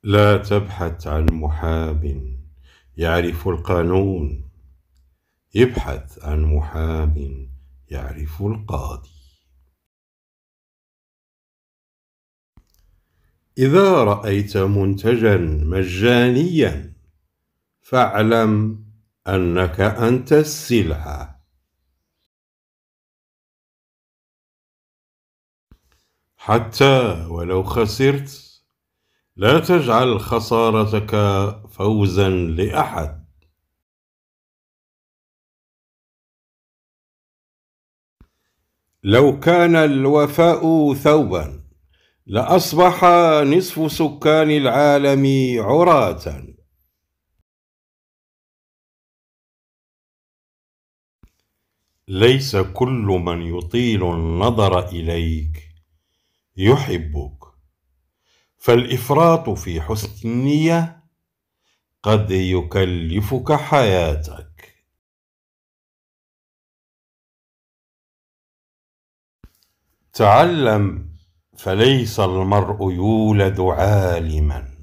لا تبحث عن محاب يعرف القانون، ابحث عن محاب يعرف القاضي. إذا رأيت منتجا مجانيا فاعلم أنك أنت السلعة. حتى ولو خسرت لا تجعل خسارتك فوزا لأحد. لو كان الوفاء ثوبا لأصبح نصف سكان العالم عراة. ليس كل من يطيل النظر إليك يحبك، فالإفراط في حسن النية قد يكلفك حياتك. تعلم، فليس المرء يولد عالما،